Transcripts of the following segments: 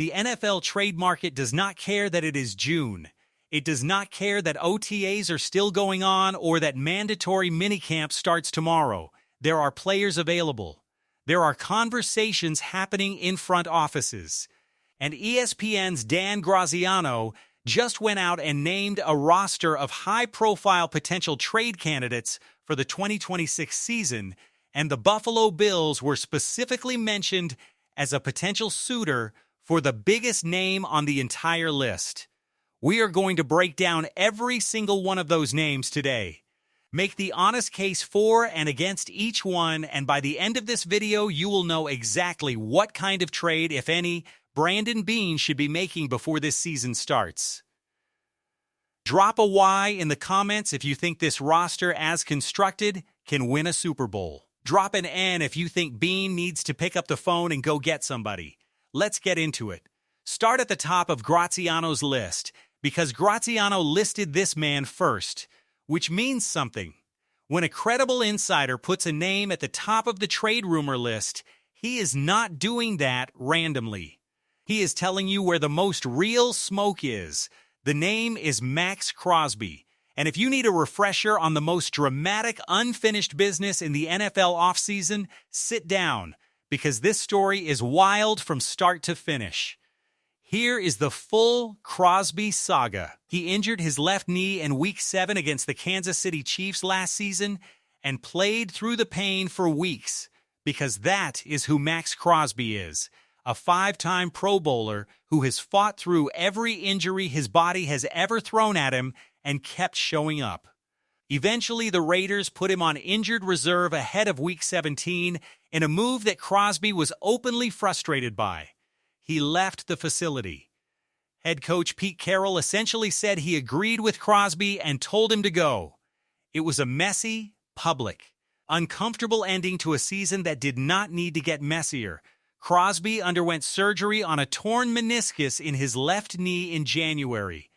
The NFL trade market does not care that it is June. It does not care that OTAs are still going on or that mandatory minicamp starts tomorrow. There are players available. There are conversations happening in front offices. And ESPN's Dan Graziano just went out and named a roster of high-profile potential trade candidates for the 2026 season, and the Buffalo Bills were specifically mentioned as a potential suitor for the biggest name on the entire list. We are going to break down every single one of those names today. Make the honest case for and against each one, and by the end of this video, you will know exactly what kind of trade, if any, Brandon Beane should be making before this season starts. Drop a Y in the comments if you think this roster, as constructed, can win a Super Bowl. Drop an N if you think Beane needs to pick up the phone and go get somebody. Let's get into it. Start at the top of Graziano's list, because Graziano listed this man first, which means something. When a credible insider puts a name at the top of the trade rumor list, he is not doing that randomly. He is telling you where the most real smoke is. The name is Maxx Crosby. And if you need a refresher on the most dramatic, unfinished business in the NFL offseason, sit down, because this story is wild from start to finish. Here is the full Crosby saga. He injured his left knee in Week 7 against the Kansas City Chiefs last season and played through the pain for weeks, because that is who Maxx Crosby is, a 5-time Pro Bowler who has fought through every injury his body has ever thrown at him and kept showing up. Eventually, the Raiders put him on injured reserve ahead of Week 17 in a move that Crosby was openly frustrated by. He left the facility. Head coach Pete Carroll essentially said he agreed with Crosby and told him to go. It was a messy, public, uncomfortable ending to a season that did not need to get messier. Crosby underwent surgery on a torn meniscus in his left knee in January.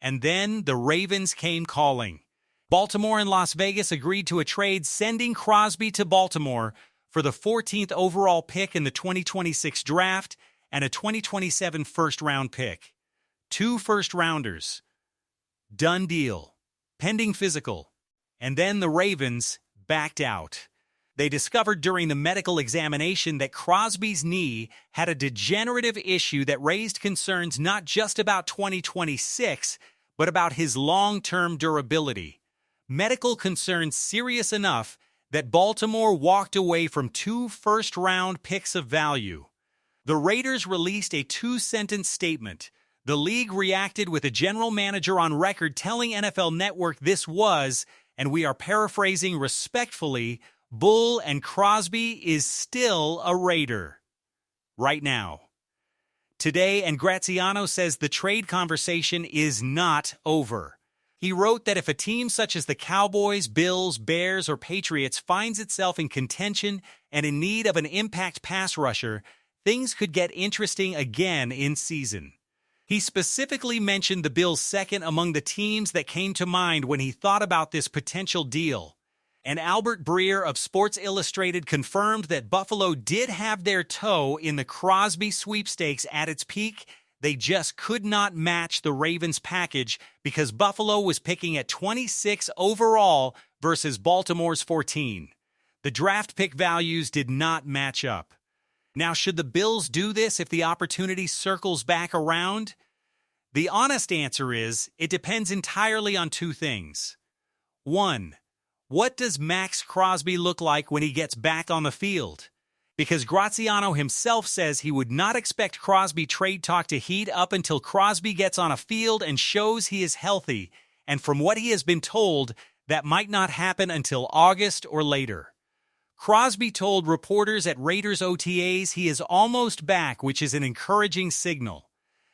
And then the Ravens came calling. Baltimore and Las Vegas agreed to a trade sending Crosby to Baltimore for the 14th overall pick in the 2026 draft and a 2027 first-round pick. 2 first-rounders. Done deal. Pending physical. And then the Ravens backed out. They discovered during the medical examination that Crosby's knee had a degenerative issue that raised concerns not just about 2026, but about his long-term durability. Medical concerns serious enough that Baltimore walked away from 2 first-round picks of value. The Raiders released a 2-sentence statement. The league reacted with a general manager on record telling NFL Network this was, and we are paraphrasing respectfully, Bull and Crosby is still a Raider. Right now. Today, and Graziano says the trade conversation is not over. He wrote that if a team such as the Cowboys, Bills, Bears, or Patriots finds itself in contention and in need of an impact pass rusher, things could get interesting again in season. He specifically mentioned the Bills second among the teams that came to mind when he thought about this potential deal. And Albert Breer of Sports Illustrated confirmed that Buffalo did have their toe in the Crosby sweepstakes at its peak. They just could not match the Ravens package because Buffalo was picking at 26 overall versus Baltimore's 14. The draft pick values did not match up. Now, should the Bills do this if the opportunity circles back around? The honest answer is, it depends entirely on 2 things. 1. What does Maxx Crosby look like when he gets back on the field? Because Graziano himself says he would not expect Crosby trade talk to heat up until Crosby gets on a field and shows he is healthy, and from what he has been told, that might not happen until August or later. Crosby told reporters at Raiders OTAs he is almost back, which is an encouraging signal.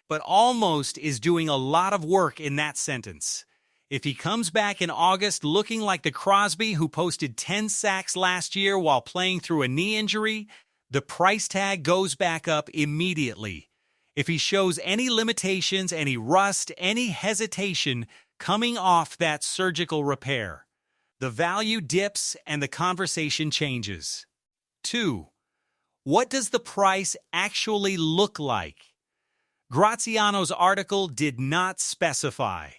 But almost is doing a lot of work in that sentence. If he comes back in August looking like the Crosby who posted 10 sacks last year while playing through a knee injury, the price tag goes back up immediately. If he shows any limitations, any rust, any hesitation coming off that surgical repair, the value dips and the conversation changes. 2. What does the price actually look like? Graziano's article did not specify.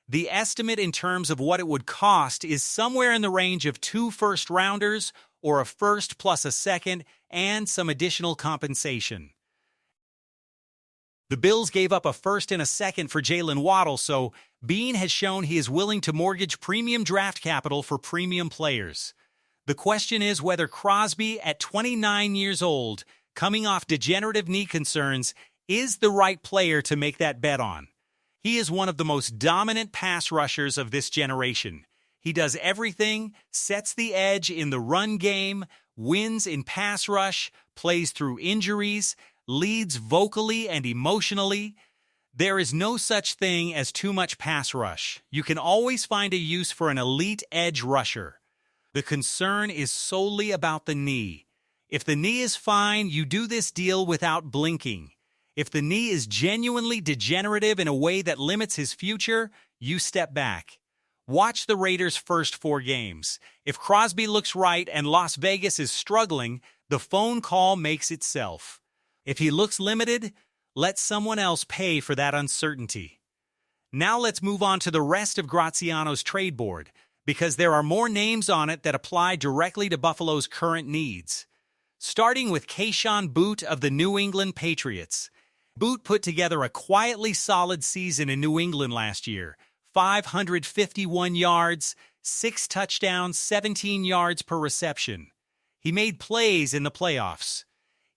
The estimate in terms of what it would cost is somewhere in the range of 2 first-rounders or a first plus a second and some additional compensation. The Bills gave up a first and a second for Jalen Waddle, so Beane has shown he is willing to mortgage premium draft capital for premium players. The question is whether Crosby, at 29 years old, coming off degenerative knee concerns, is the right player to make that bet on. He is one of the most dominant pass rushers of this generation. He does everything, sets the edge in the run game, wins in pass rush, plays through injuries, leads vocally and emotionally. There is no such thing as too much pass rush. You can always find a use for an elite edge rusher. The concern is solely about the knee. If the knee is fine, you do this deal without blinking. If the knee is genuinely degenerative in a way that limits his future, you step back. Watch the Raiders' first 4 games. If Crosby looks right and Las Vegas is struggling, the phone call makes itself. If he looks limited, let someone else pay for that uncertainty. Now let's move on to the rest of Graziano's trade board, because there are more names on it that apply directly to Buffalo's current needs. Starting with Kayshon Boutte of the New England Patriots. Boutte put together a quietly solid season in New England last year. 551 yards, 6 touchdowns, 17 yards per reception. He made plays in the playoffs.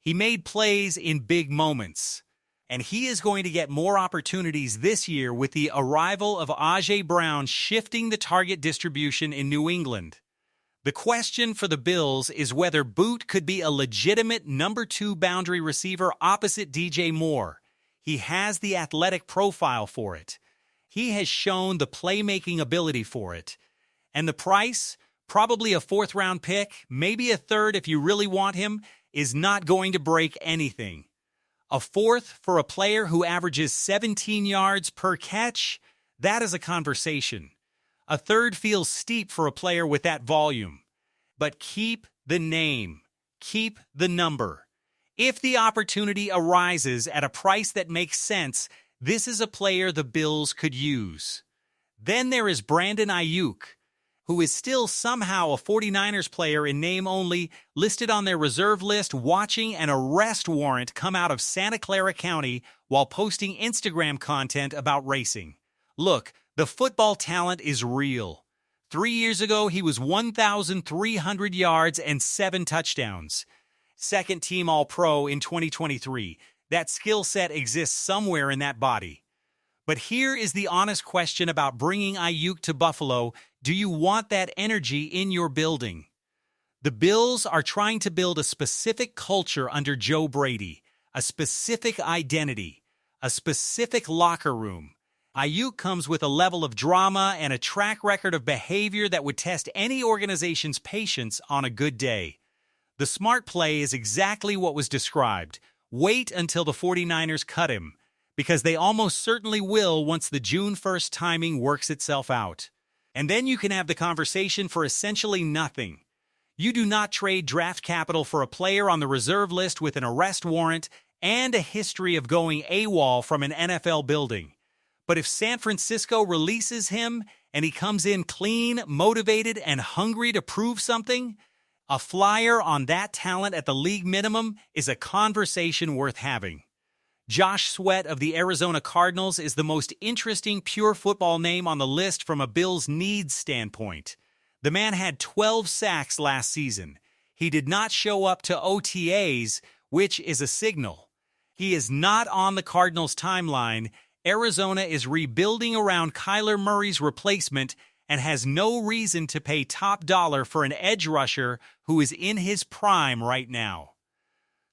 He made plays in big moments. And he is going to get more opportunities this year with the arrival of A.J. Brown shifting the target distribution in New England. The question for the Bills is whether Boutte could be a legitimate number 2 boundary receiver opposite DJ Moore. He has the athletic profile for it. He has shown the playmaking ability for it. And the price, probably a 4th-round pick, maybe a 3rd if you really want him, is not going to break anything. A 4th for a player who averages 17 yards per catch, that is a conversation. A 3rd feels steep for a player with that volume. But keep the name. Keep the number. If the opportunity arises at a price that makes sense, this is a player the Bills could use. Then there is Brandon Aiyuk, who is still somehow a 49ers player in name only, listed on their reserve list watching an arrest warrant come out of Santa Clara County while posting Instagram content about racing. Look, the football talent is real. 3 years ago, he was 1,300 yards and 7 touchdowns. Second-team All-Pro in 2023. That skill set exists somewhere in that body. But here is the honest question about bringing Aiyuk to Buffalo. Do you want that energy in your building? The Bills are trying to build a specific culture under Joe Brady, a specific identity, a specific locker room. Aiyuk comes with a level of drama and a track record of behavior that would test any organization's patience on a good day. The smart play is exactly what was described. Wait until the 49ers cut him, because they almost certainly will once the June 1st timing works itself out. And then you can have the conversation for essentially nothing. You do not trade draft capital for a player on the reserve list with an arrest warrant and a history of going AWOL from an NFL building. But if San Francisco releases him and he comes in clean, motivated, and hungry to prove something, a flyer on that talent at the league minimum is a conversation worth having. Josh Sweat of the Arizona Cardinals is the most interesting pure football name on the list from a Bills needs standpoint. The man had 12 sacks last season. He did not show up to OTAs, which is a signal. He is not on the Cardinals' timeline. Arizona is rebuilding around Kyler Murray's replacement and has no reason to pay top dollar for an edge rusher who is in his prime right now.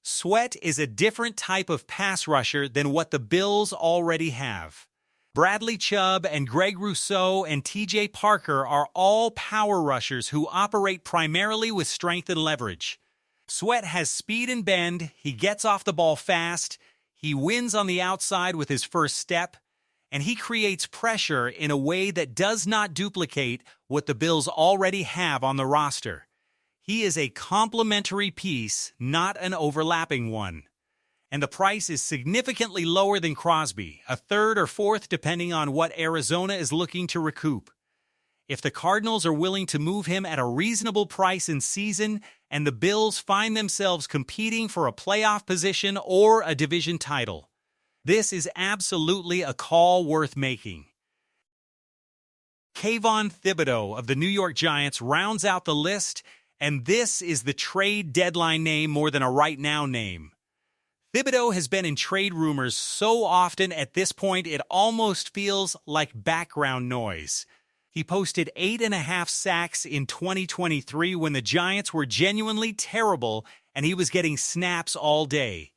Sweat is a different type of pass rusher than what the Bills already have. Bradley Chubb and Greg Rousseau and TJ Parker are all power rushers who operate primarily with strength and leverage. Sweat has speed and bend, he gets off the ball fast, he wins on the outside with his first step, and he creates pressure in a way that does not duplicate what the Bills already have on the roster. He is a complementary piece, not an overlapping one. and the price is significantly lower than Crosby, a third or fourth depending on what Arizona is looking to recoup. If the Cardinals are willing to move him at a reasonable price in season, and the Bills find themselves competing for a playoff position or a division title, this is absolutely a call worth making. Kayvon Thibodeaux of the New York Giants rounds out the list, and this is the trade deadline name more than a right now name. Thibodeaux has been in trade rumors so often at this point it almost feels like background noise. He posted 8.5 sacks in 2023 when the Giants were genuinely terrible and he was getting snaps all day.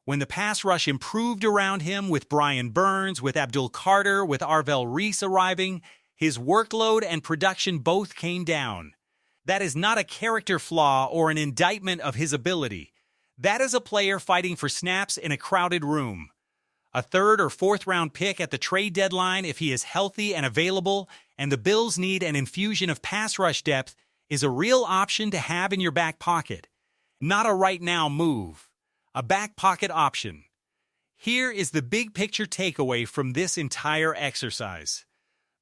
When the pass rush improved around him with Brian Burns, with Abdul Carter, with Arvell Reese arriving, his workload and production both came down. That is not a character flaw or an indictment of his ability. That is a player fighting for snaps in a crowded room. A third or fourth round pick at the trade deadline if he is healthy and available, and the Bills need an infusion of pass rush depth, is a real option to have in your back pocket. Not a right-now move. A back pocket option. Here is the big picture takeaway from this entire exercise.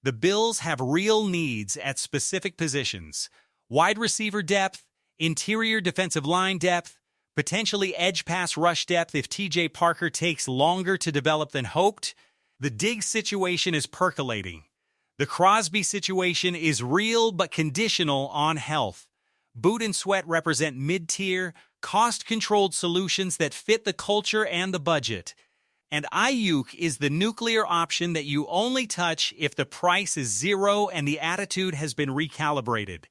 The Bills have real needs at specific positions. Wide receiver depth, interior defensive line depth, potentially edge pass rush depth if TJ Parker takes longer to develop than hoped. The Diggs situation is percolating. The Crosby situation is real but conditional on health. Boutte and Sweat represent mid-tier, cost-controlled solutions that fit the culture and the budget. And Aiyuk is the nuclear option that you only touch if the price is zero and the attitude has been recalibrated.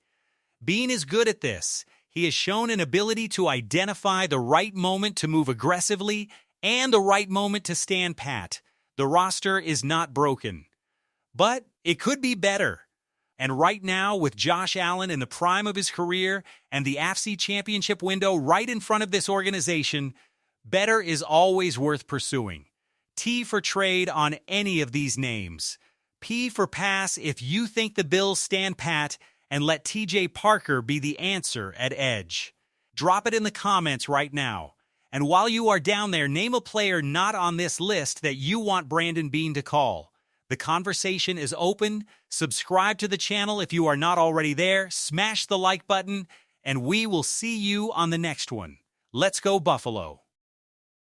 Beane is good at this. He has shown an ability to identify the right moment to move aggressively and the right moment to stand pat. The roster is not broken. But it could be better. And right now, with Josh Allen in the prime of his career and the AFC Championship window right in front of this organization, better is always worth pursuing. T for trade on any of these names. P for pass if you think the Bills stand pat and let TJ Parker be the answer at edge. Drop it in the comments right now. And while you are down there, name a player not on this list that you want Brandon Beane to call. The conversation is open. Subscribe to the channel if you are not already there. Smash the like button, and we will see you on the next one. Let's go Buffalo.